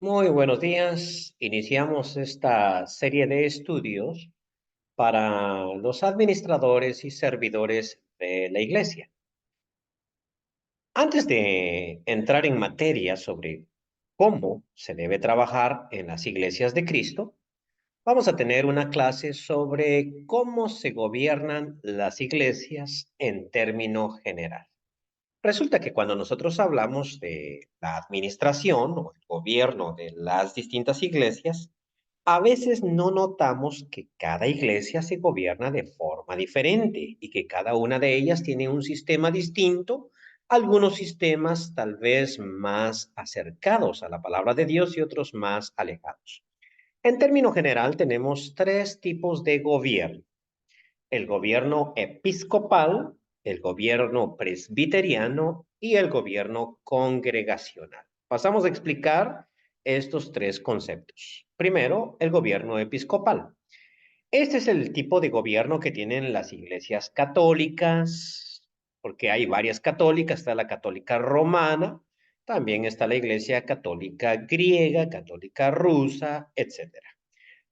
Muy buenos días. Iniciamos esta serie de estudios para los administradores y servidores de la iglesia. Antes de entrar en materia sobre cómo se debe trabajar en las iglesias de Cristo, vamos a tener una clase sobre cómo se gobiernan las iglesias en término general. Resulta que cuando nosotros hablamos de la administración o el gobierno de las distintas iglesias, a veces no notamos que cada iglesia se gobierna de forma diferente y que cada una de ellas tiene un sistema distinto, algunos sistemas tal vez más acercados a la palabra de Dios y otros más alejados. En término general, tenemos tres tipos de gobierno: el gobierno episcopal, el gobierno presbiteriano y el gobierno congregacional. Pasamos a explicar estos tres conceptos. Primero, el gobierno episcopal. Este es el tipo de gobierno que tienen las iglesias católicas, porque hay varias católicas. Está la católica romana, también está la iglesia católica griega, católica rusa, etcétera.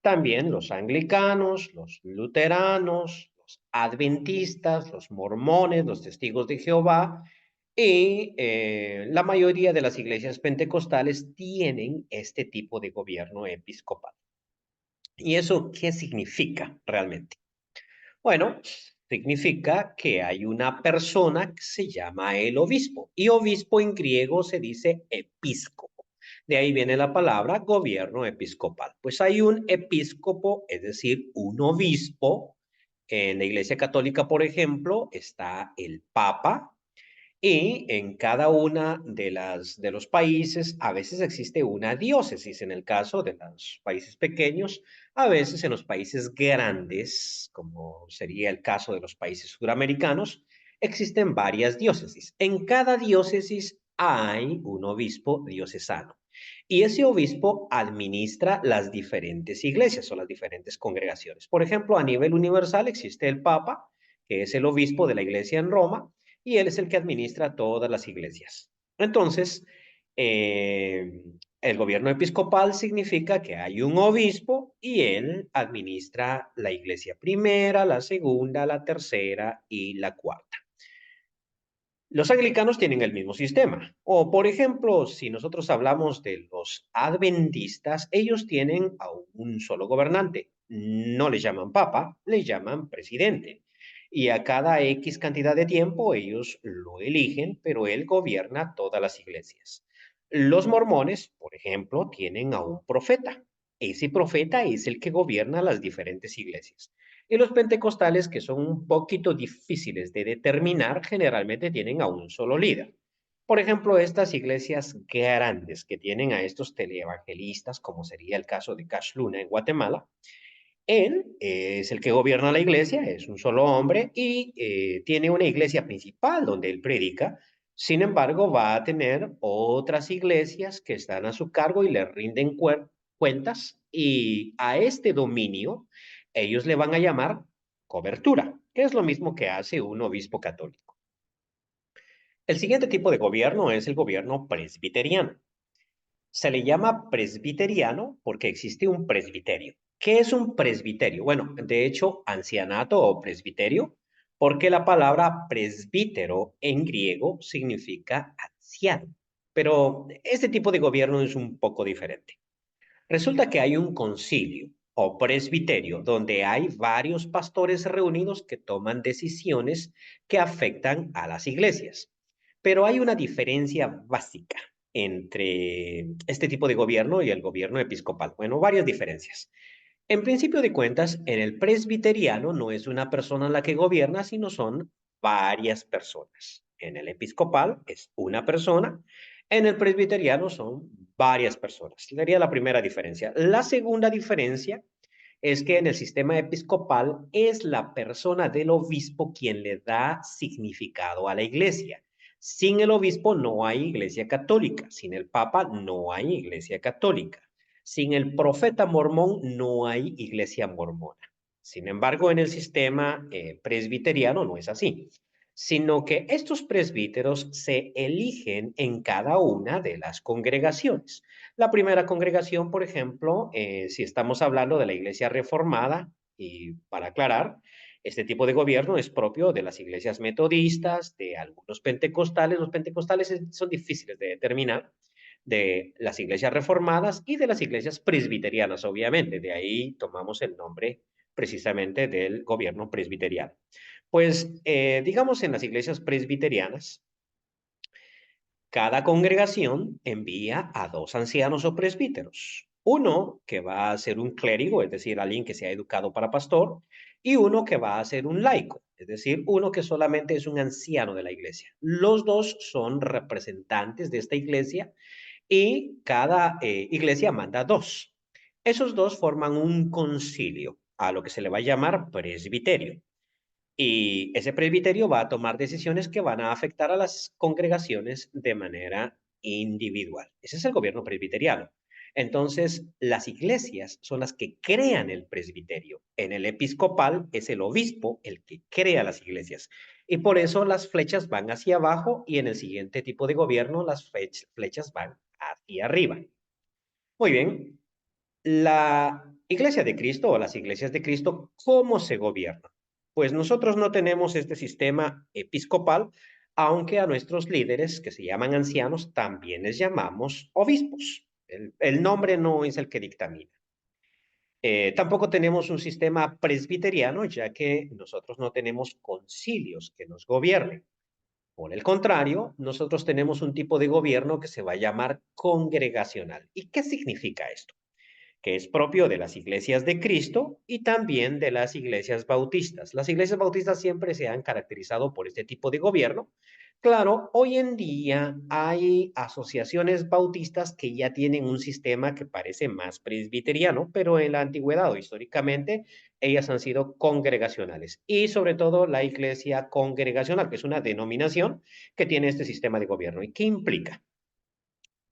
También los anglicanos, los luteranos, los adventistas, los mormones, los testigos de Jehová y la mayoría de las iglesias pentecostales tienen este tipo de gobierno episcopal. ¿Y eso qué significa realmente? Bueno, significa que hay una persona que se llama el obispo, y obispo en griego se dice episcopo. De ahí viene la palabra gobierno episcopal. Pues hay un episcopo, es decir, un obispo. En la Iglesia Católica, por ejemplo, está el Papa, y en cada una de los países, a veces existe una diócesis. En el caso de los países pequeños, a veces en los países grandes, como sería el caso de los países suramericanos, existen varias diócesis. En cada diócesis hay un obispo diocesano. Y ese obispo administra las diferentes iglesias o las diferentes congregaciones. Por ejemplo, a nivel universal existe el Papa, que es el obispo de la iglesia en Roma, y él es el que administra todas las iglesias. Entonces, el gobierno episcopal significa que hay un obispo y él administra la iglesia primera, la segunda, la tercera y la cuarta. Los anglicanos tienen el mismo sistema. O, por ejemplo, si nosotros hablamos de los adventistas, ellos tienen a un solo gobernante. No le llaman papa, le llaman presidente. Y a cada X cantidad de tiempo ellos lo eligen, pero él gobierna todas las iglesias. Los mormones, por ejemplo, tienen a un profeta. Ese profeta es el que gobierna las diferentes iglesias. Y los pentecostales, que son un poquito difíciles de determinar, generalmente tienen a un solo líder. Por ejemplo, estas iglesias grandes que tienen a estos teleevangelistas, como sería el caso de Cash Luna en Guatemala, él es el que gobierna la iglesia, es un solo hombre y tiene una iglesia principal donde él predica. Sin embargo, va a tener otras iglesias que están a su cargo y le rinden cuentas, y a este dominio ellos le van a llamar cobertura, que es lo mismo que hace un obispo católico. El siguiente tipo de gobierno es el gobierno presbiteriano. Se le llama presbiteriano porque existe un presbiterio. ¿Qué es un presbiterio? Bueno, de hecho, ancianato o presbiterio, porque la palabra presbítero en griego significa anciano. Pero este tipo de gobierno es un poco diferente. Resulta que hay un concilio o presbiterio donde hay varios pastores reunidos que toman decisiones que afectan a las iglesias. Pero hay una diferencia básica entre este tipo de gobierno y el gobierno episcopal. Bueno, varias diferencias. En principio de cuentas, en el presbiteriano no es una persona la que gobierna, sino son varias personas. En el episcopal es una persona, en el presbiteriano son varias personas. Sería la primera diferencia. La segunda diferencia es que en el sistema episcopal es la persona del obispo quien le da significado a la iglesia. Sin el obispo no hay iglesia católica, sin el papa no hay iglesia católica. Sin el profeta mormón no hay iglesia mormona. Sin embargo, en el sistema presbiteriano no es así. sino que estos presbíteros se eligen en cada una de las congregaciones. La primera congregación, por ejemplo, si estamos hablando de la Iglesia Reformada, y para aclarar, este tipo de gobierno es propio de las iglesias metodistas, de algunos pentecostales. Los pentecostales son difíciles de determinar, de las iglesias reformadas y de las iglesias presbiterianas, obviamente. De ahí tomamos el nombre precisamente del gobierno presbiteriano. Pues digamos en las iglesias presbiterianas, cada congregación envía a dos ancianos o presbíteros. Uno que va a ser un clérigo, es decir, alguien que se ha educado para pastor, y uno que va a ser un laico, es decir, uno que solamente es un anciano de la iglesia. Los dos son representantes de esta iglesia y cada iglesia manda dos. Esos dos forman un concilio, a lo que se le va a llamar presbiterio. Y ese presbiterio va a tomar decisiones que van a afectar a las congregaciones de manera individual. Ese es el gobierno presbiteriano. Entonces, las iglesias son las que crean el presbiterio. En el episcopal es el obispo el que crea las iglesias. Y por eso las flechas van hacia abajo y en el siguiente tipo de gobierno las flechas van hacia arriba. Muy bien. La Iglesia de Cristo o las iglesias de Cristo, ¿cómo se gobiernan? Pues nosotros no tenemos este sistema episcopal, aunque a nuestros líderes, que se llaman ancianos, también les llamamos obispos. El nombre no es el que dictamina. Tampoco tenemos un sistema presbiteriano, ya que nosotros no tenemos concilios que nos gobiernen. Por el contrario, nosotros tenemos un tipo de gobierno que se va a llamar congregacional. ¿Y qué significa esto? Que es propio de las iglesias de Cristo y también de las iglesias bautistas. Las iglesias bautistas siempre se han caracterizado por este tipo de gobierno. Claro, hoy en día hay asociaciones bautistas que ya tienen un sistema que parece más presbiteriano, pero en la antigüedad o históricamente ellas han sido congregacionales. Y sobre todo la iglesia congregacional, que es una denominación que tiene este sistema de gobierno. ¿Y qué implica?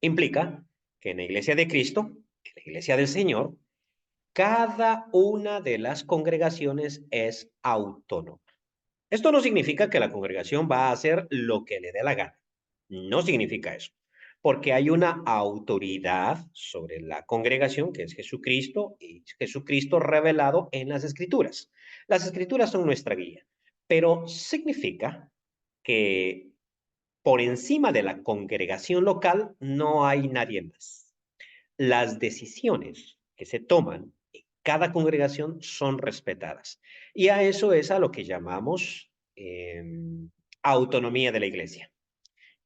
Implica que en la iglesia de Cristo, en la iglesia del Señor, cada una de las congregaciones es autónoma. Esto no significa que la congregación va a hacer lo que le dé la gana. No significa eso. Porque hay una autoridad sobre la congregación que es Jesucristo y Jesucristo revelado en las Escrituras. Las Escrituras son nuestra guía, pero significa que por encima de la congregación local no hay nadie más. Las decisiones que se toman en cada congregación son respetadas. Y a eso es a lo que llamamos autonomía de la iglesia.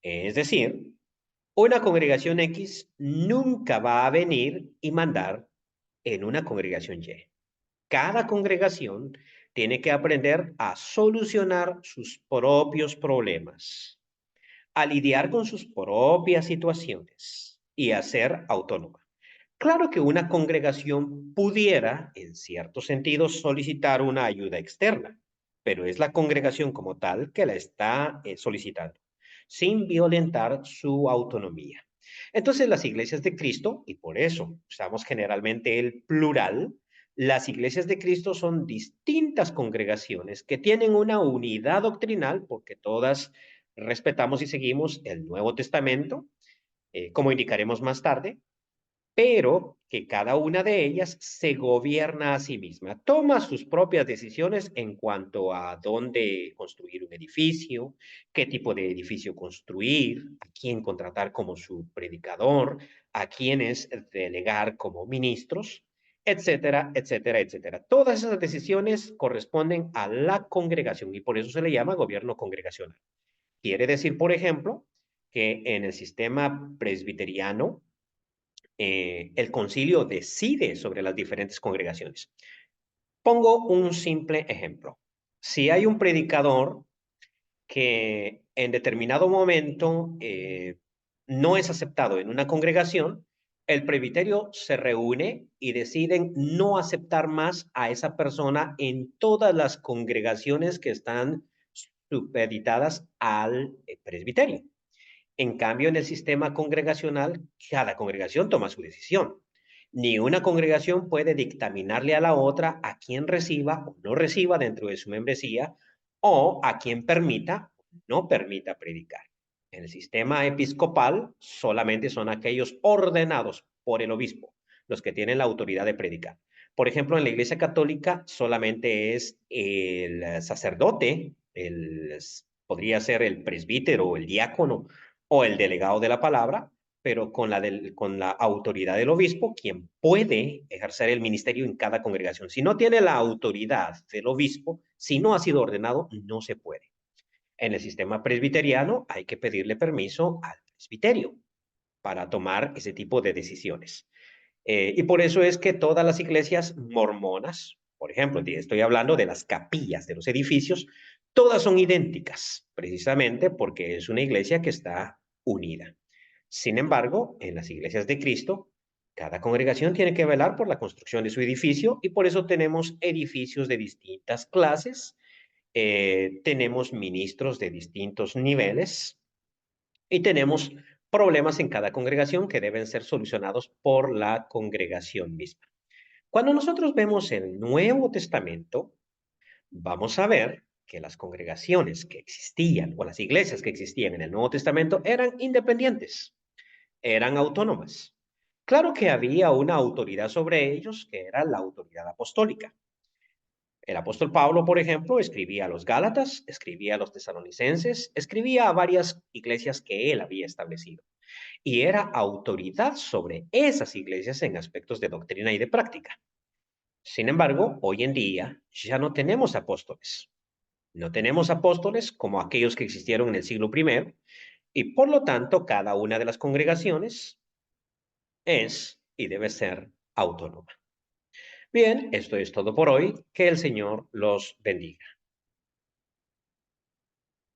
Es decir, una congregación X nunca va a venir y mandar en una congregación Y. Cada congregación tiene que aprender a solucionar sus propios problemas, a lidiar con sus propias situaciones y a ser autónoma. Claro que una congregación pudiera, en cierto sentido, solicitar una ayuda externa, pero es la congregación como tal que la está solicitando, sin violentar su autonomía. Entonces, las iglesias de Cristo, y por eso usamos generalmente el plural, las iglesias de Cristo son distintas congregaciones que tienen una unidad doctrinal, porque todas respetamos y seguimos el Nuevo Testamento, como indicaremos más tarde, pero que cada una de ellas se gobierna a sí misma, toma sus propias decisiones en cuanto a dónde construir un edificio, qué tipo de edificio construir, a quién contratar como su predicador, a quiénes delegar como ministros, etcétera, etcétera, etcétera. Todas esas decisiones corresponden a la congregación y por eso se le llama gobierno congregacional. Quiere decir, por ejemplo, que en el sistema presbiteriano, el concilio decide sobre las diferentes congregaciones. Pongo un simple ejemplo. Si hay un predicador que en determinado momento no es aceptado en una congregación, el presbiterio se reúne y deciden no aceptar más a esa persona en todas las congregaciones que están supeditadas al presbiterio. En cambio, en el sistema congregacional, cada congregación toma su decisión. Ni una congregación puede dictaminarle a la otra a quien reciba o no reciba dentro de su membresía o a quien permita no permita predicar. En el sistema episcopal solamente son aquellos ordenados por el obispo los que tienen la autoridad de predicar. Por ejemplo, en la Iglesia Católica solamente es el sacerdote, podría ser el presbítero o el diácono o el delegado de la palabra, pero con la autoridad del obispo, quien puede ejercer el ministerio en cada congregación. Si no tiene la autoridad del obispo, si no ha sido ordenado, no se puede. En el sistema presbiteriano hay que pedirle permiso al presbiterio para tomar ese tipo de decisiones. Y por eso es que todas las iglesias mormonas, por ejemplo, estoy hablando de las capillas de los edificios, todas son idénticas, precisamente porque es una iglesia que está unida. Sin embargo, en las iglesias de Cristo, cada congregación tiene que velar por la construcción de su edificio y por eso tenemos edificios de distintas clases, tenemos ministros de distintos niveles y tenemos problemas en cada congregación que deben ser solucionados por la congregación misma. Cuando nosotros vemos el Nuevo Testamento, vamos a ver que las congregaciones que existían o las iglesias que existían en el Nuevo Testamento eran independientes, eran autónomas. Claro que había una autoridad sobre ellos que era la autoridad apostólica. El apóstol Pablo, por ejemplo, escribía a los Gálatas, escribía a los tesalonicenses, escribía a varias iglesias que él había establecido y era autoridad sobre esas iglesias en aspectos de doctrina y de práctica. Sin embargo, hoy en día ya no tenemos apóstoles. No tenemos apóstoles como aquellos que existieron en el siglo I y por lo tanto cada una de las congregaciones es y debe ser autónoma. Bien, esto es todo por hoy. Que el Señor los bendiga.